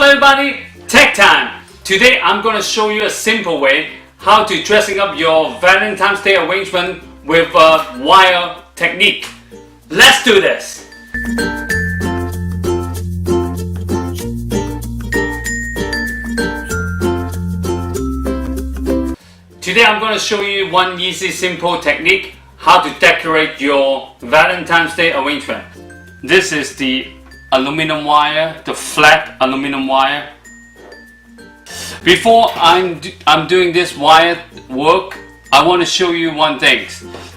Hello everybody, Tech Time! Today I'm going to show you a simple way how to dressing up your Valentine's Day arrangement with a wire technique. Let's do this! Today I'm going to show you one easy simple technique how to decorate your Valentine's Day arrangement. This is the aluminum wire, the flat aluminum wire. Before I'm doing this wire work, I want to show you one thing.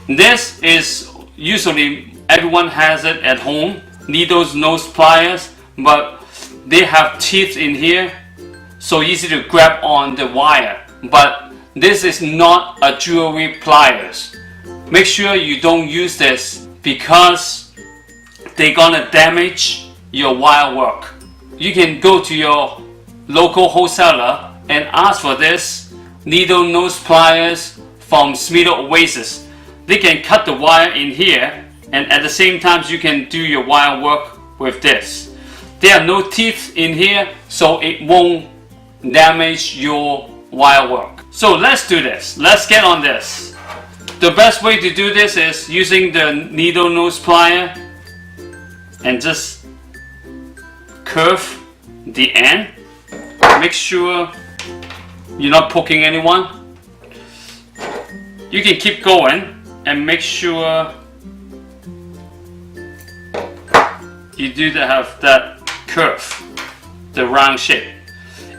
This is usually everyone has it at home, needles, nose pliers, but they have teeth in here, so easy to grab on the wire. But this is not a jewelry pliers. Make sure you don't use this because they're gonna damage your wire work. You can go to your local wholesaler and ask for this needle nose pliers from Smithers Oasis. They can cut the wire in here, and at the same time you can do your wire work with this. There are no teeth in here, so it won't damage your wire work. So let's do this. Let's get on this. The best way to do this is using the needle nose plier and just curve the end. Make sure you're not poking anyone. You can keep going and make sure you do have that curve, the round shape.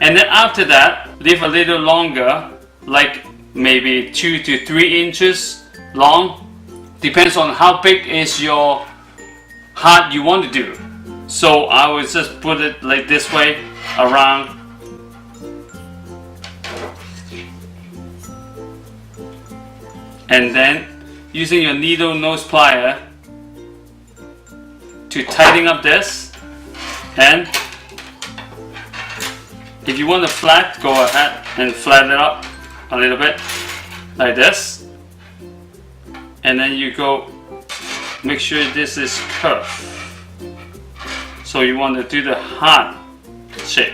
And then after that, leave a little longer, like maybe 2 to 3 inches long. Depends on how big is your heart you want to do. So I will just put it like this way around. And then using your needle nose plier to tighten up this. And if you want it flat, go ahead and flatten it up a little bit like this. And then you go, make sure this is curved. So you want to do the heart shape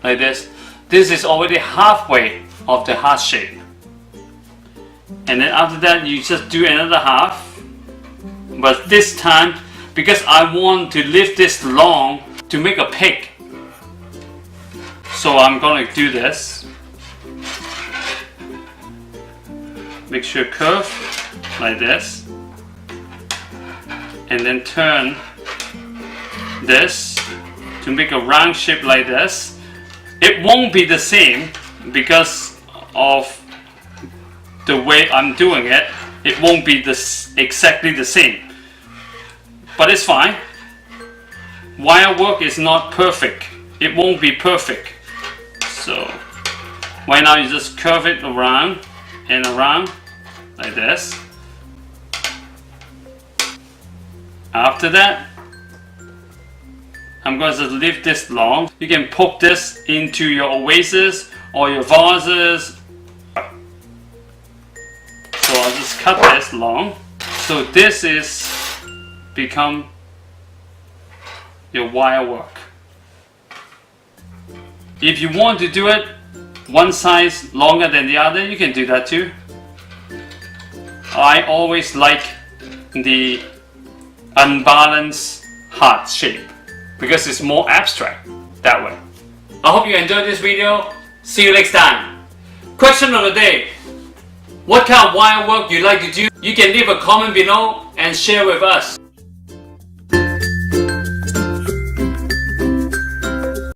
like this. This is already halfway of the heart shape. And then after that you just do another half. But this time, because I want to leave this long to make a pig, so I'm going to do this. Make sure curve like this. And then turn this to make a round shape like this. It won't be the same because of the way I'm doing it. It won't be exactly the same, but it's fine. Wire work is not perfect. It won't be perfect. So right now you just curve it around and around like this. After that, I'm going to just leave this long. You can poke this into your oasis or your vases. So I'll just cut this long. So this is become your wire work. If you want to do it one size longer than the other, you can do that too. I always like the unbalanced heart shape because it's more abstract that way. I hope you enjoyed this video. See you next time. Question of the day: what kind of wire work you like to do? You can leave a comment below and share with us.